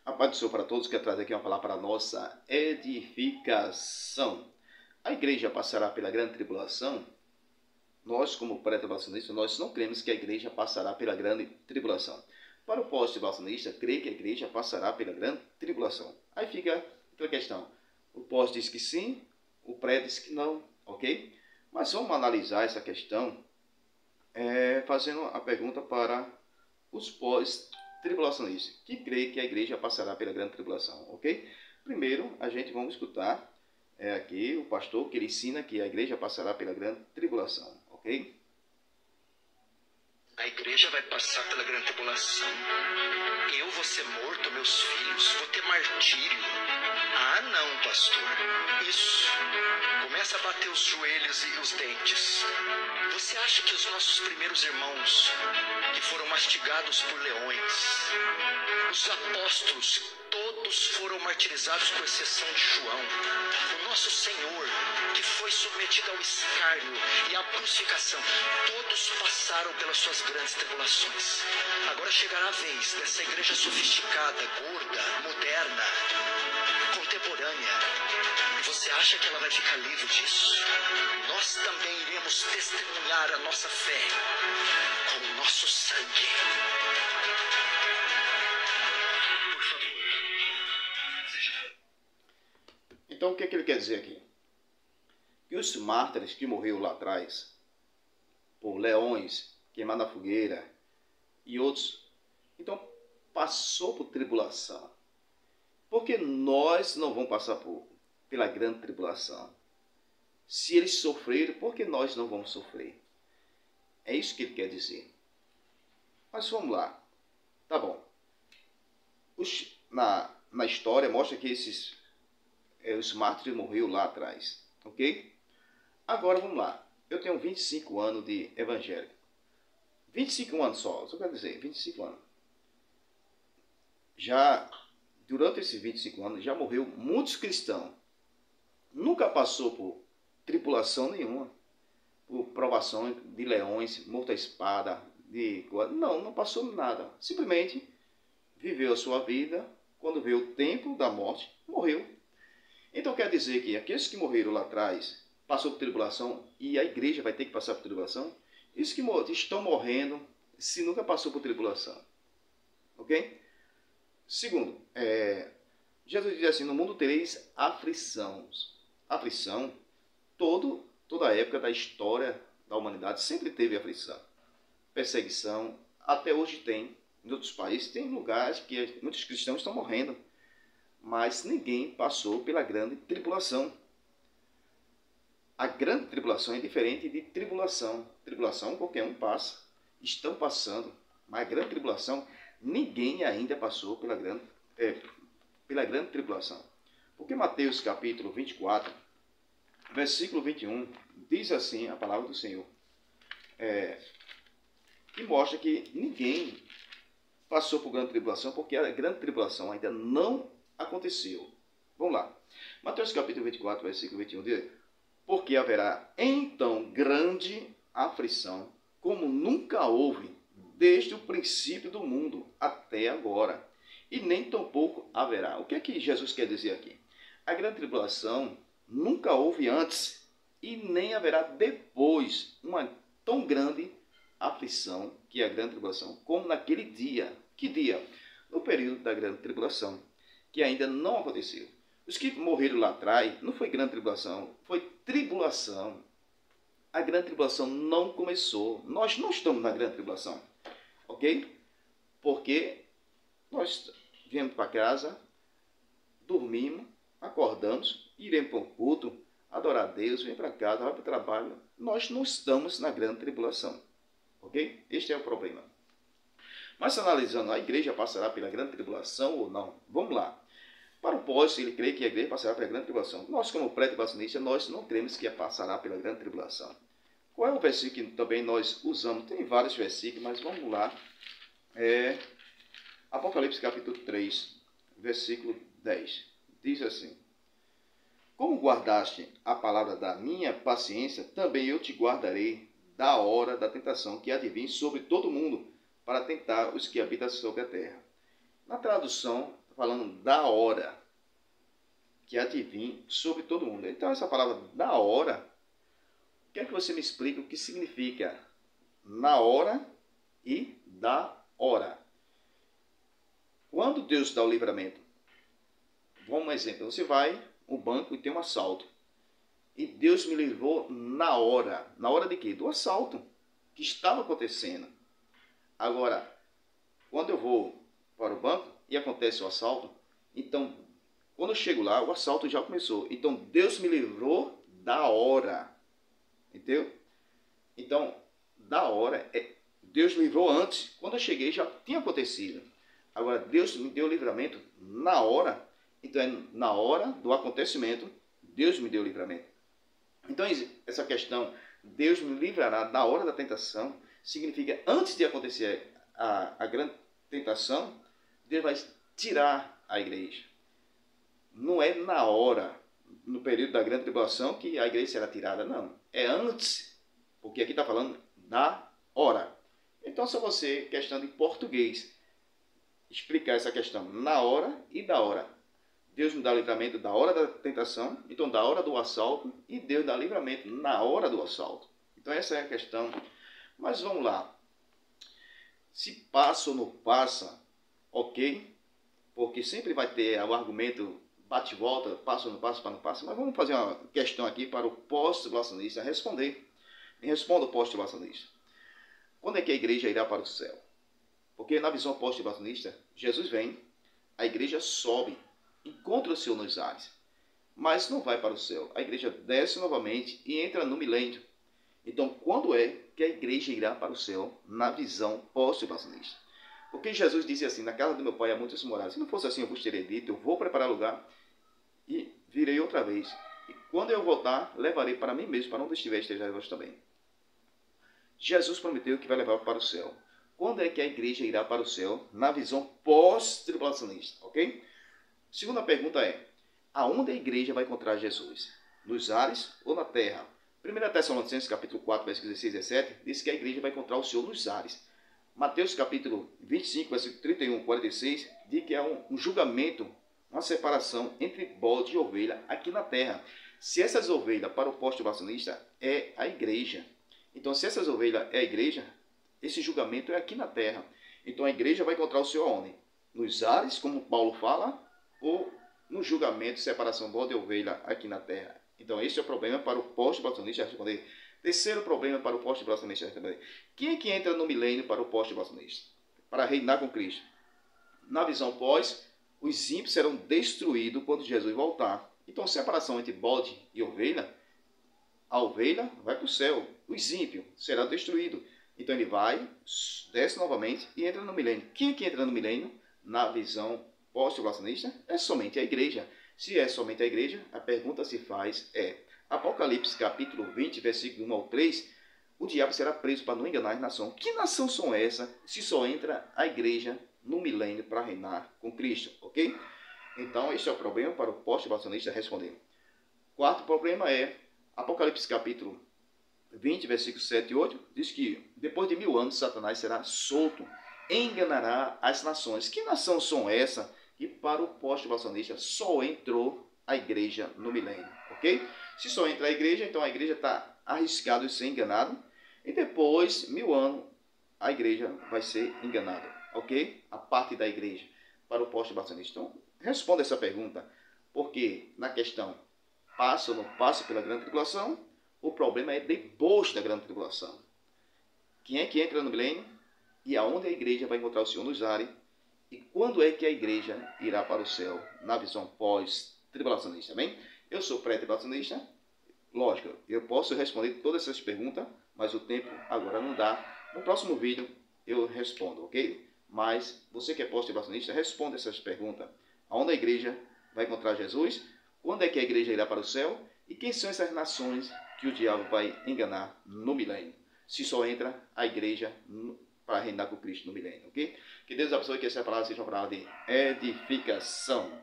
A paz do Senhor para todos, quero trazer aqui uma palavra para a nossa edificação. A igreja passará pela grande tribulação? Nós, como pré-tribulacionistas, nós não cremos que a igreja passará pela grande tribulação. Para o pós-tribulacionista, crê que a igreja passará pela grande tribulação. Aí fica aquela questão. O pós diz que sim, o pré diz que não, ok? Mas vamos analisar essa questão fazendo a pergunta para os pós-tribulacionistas, que creem que a igreja passará pela grande tribulação, ok? Primeiro, a gente vamos escutar aqui o pastor que ele ensina que a igreja passará pela grande tribulação, ok? A igreja vai passar pela grande tribulação. Eu vou ser morto, meus filhos, vou ter martírio. Ah, não, pastor. Isso. Começa a bater os joelhos e os dentes. Você acha que os nossos primeiros irmãos, que foram mastigados por leões, os apóstolos, todos foram martirizados com exceção de João, o nosso Senhor, que foi submetido ao escárnio e à crucificação, todos passaram pelas suas grandes tribulações. Agora chegará a vez dessa igreja sofisticada, gorda, moderna, contemporânea. Você acha que ela vai ficar livre disso? Nós também iremos testemunhar a nossa fé com o nosso sangue. Por favor, seja... Então, o que ele quer dizer aqui? Que os mártires que morreram lá atrás, por leões, queimados na fogueira e outros, então passou por tribulação. Porque nós não vamos passar pela grande tribulação. Se eles sofreram, por que nós não vamos sofrer? É isso que ele quer dizer. Mas vamos lá. Tá bom. Na história mostra que os mártires morreram lá atrás. Ok? Agora vamos lá. Eu tenho 25 anos de evangelho. 25 anos só quero dizer, 25 anos. Durante esses 25 anos, já morreu muitos cristãos. Nunca passou por tribulação nenhuma. Por provação de leões, morto à espada. Não passou nada. Simplesmente viveu a sua vida. Quando veio o tempo da morte, morreu. Então quer dizer que aqueles que morreram lá atrás, passou por tribulação, e a igreja vai ter que passar por tribulação. Os que estão morrendo, se nunca passou por tribulação. Ok? Segundo, Jesus diz assim, no mundo tereis aflição. Aflição, toda a época da história da humanidade sempre teve aflição. Perseguição, até hoje tem. Em outros países tem lugares que muitos cristãos estão morrendo. Mas ninguém passou pela grande tribulação. A grande tribulação é diferente de tribulação. Tribulação qualquer um passa. Estão passando. Mas a grande tribulação, ninguém ainda passou pela grande tribulação. Porque Mateus capítulo 24, versículo 21, diz assim a palavra do Senhor. Que mostra que ninguém passou por grande tribulação, porque a grande tribulação ainda não aconteceu. Vamos lá. Mateus capítulo 24, versículo 21 diz: porque haverá então grande aflição, como nunca houve, desde o princípio do mundo até agora, e nem tampouco haverá. O que é que Jesus quer dizer aqui? A grande tribulação nunca houve antes, e nem haverá depois uma tão grande aflição, que é a grande tribulação, como naquele dia. Que dia? No período da grande tribulação, que ainda não aconteceu. Os que morreram lá atrás, não foi grande tribulação, foi tribulação. A grande tribulação não começou. Nós não estamos na grande tribulação. Ok? Porque nós viemos para casa, dormimos, acordamos, iremos para o culto, adorar a Deus, vem para casa, vai para o trabalho. Nós não estamos na grande tribulação. Ok? Este é o problema. Mas analisando, a igreja passará pela grande tribulação ou não? Vamos lá. Para o pós, ele crê que a igreja passará pela grande tribulação. Nós, como pré-tribulacionistas, nós não cremos que passará pela grande tribulação. Qual é o versículo que também nós usamos? Tem vários versículos, mas vamos lá. Apocalipse capítulo 3, versículo 10. Diz assim: como guardaste a palavra da minha paciência, também eu te guardarei da hora da tentação que há de vir sobre todo mundo, para tentar os que habitam sobre a terra. Na tradução Está falando da hora, que há de vir sobre todo mundo. Então, essa palavra da hora, quero que você me explique o que significa na hora e da hora. Quando Deus dá o livramento, vamos um exemplo, você vai ao banco e tem um assalto. E Deus me livrou na hora. Na hora de quê? Do assalto que estava acontecendo. Agora, quando eu vou para o banco e acontece o assalto, então, quando eu chego lá, o assalto já começou. Então, Deus me livrou da hora. Entendeu? Então, da hora, Deus me livrou antes. Quando eu cheguei, já tinha acontecido. Agora, Deus me deu o livramento na hora. Então, é na hora do acontecimento, Deus me deu o livramento. Então, essa questão, Deus me livrará da hora da tentação, significa, antes de acontecer a grande tentação, Deus vai tirar a igreja. Não é na hora, no período da grande tribulação, que a igreja será tirada, não. É antes, porque aqui está falando da hora. Então, só você, questão de português, explicar essa questão na hora e da hora. Deus me dá livramento da hora da tentação, então da hora do assalto, e Deus dá livramento na hora do assalto. Então essa é a questão. Mas vamos lá. Se passa ou não passa, ok? Porque sempre vai ter o argumento bate-volta, passa ou não passa, para não passa. Mas vamos fazer uma questão aqui para o pós-tribulacionista responder. Me responda o pós-tribulacionista. Quando é que a igreja irá para o céu? Porque na visão pós-tribulacionista, Jesus vem, a igreja sobe, encontra o Senhor nos ares, mas não vai para o céu. A igreja desce novamente e entra no milênio. Então, quando é que a igreja irá para o céu na visão pós-tribulacionista? Porque Jesus disse assim, na casa do meu pai há muitas moradas. Se não fosse assim, eu vos teria dito, eu vou preparar lugar e virei outra vez. E quando eu voltar, levarei para mim mesmo, para onde estiver, esteja vós também. Jesus prometeu que vai levar para o céu. Quando é que a igreja irá para o céu na visão pós-tribulacionista? Ok? Segunda pergunta é, aonde a igreja vai encontrar Jesus? Nos ares ou na terra? 1 Tessalonicenses capítulo 4, versículos 16 e 17, diz que a igreja vai encontrar o Senhor nos ares. Mateus capítulo 25, versículo 31 e 46, diz que há um julgamento, uma separação entre bode e ovelha aqui na terra. Se essas ovelhas, para o pós-tribulacionista, é a igreja. Então, se essas ovelhas é a igreja, esse julgamento é aqui na terra. Então, a igreja vai encontrar o Senhor onde? Nos ares, como Paulo fala, ou no julgamento, separação bode e ovelha aqui na terra. Então, esse é o problema para o pós-tribulacionista responder. Terceiro problema para o pós-tribulacionista responder. Quem é que entra no milênio para o pós-tribulacionista? Para reinar com Cristo. Na visão pós, os ímpios serão destruídos quando Jesus voltar. Então, separação entre bode e ovelha, a ovelha vai para o céu. Os ímpios serão destruídos. Então, ele vai, desce novamente e entra no milênio. Quem é que entra no milênio? Na visão pós-tribulacionista é somente a igreja. Se é somente a igreja, a pergunta se faz é, Apocalipse capítulo 20, versículo 1 ao 3, o diabo será preso para não enganar as nações. Que nação são essas se só entra a igreja no milênio para reinar com Cristo, ok? Então, este é o problema para o pós-tribulacionista responder. Quarto problema é, Apocalipse capítulo 20, versículos 7 e 8, diz que depois de 1000 anos Satanás será solto, enganará as nações. Que nação são essas que para o pós-tribulacionista só entrou a igreja no milênio, ok? Se só entra a igreja, então a igreja está arriscada de ser enganada e depois, 1000 anos, a igreja vai ser enganada, ok? A parte da igreja para o pós-tribulacionista. Então, responda essa pergunta, porque na questão passa ou não passa pela grande tribulação, o problema é depois da grande tribulação. Quem é que entra no milênio? E aonde a igreja vai encontrar o Senhor nos ares? E quando é que a igreja irá para o céu na visão pós-tribulacionista? Bem, eu sou pré-tribulacionista. Lógico, eu posso responder todas essas perguntas, mas o tempo agora não dá. No próximo vídeo eu respondo, ok? Mas você que é pós-tribulacionista, responda essas perguntas. Aonde a igreja vai encontrar Jesus? Quando é que a igreja irá para o céu? E quem são essas nações que o diabo vai enganar no milênio? Se só entra a igreja para reinar com Cristo no milênio, ok? Que Deus abençoe, que essa palavra seja uma palavra de edificação.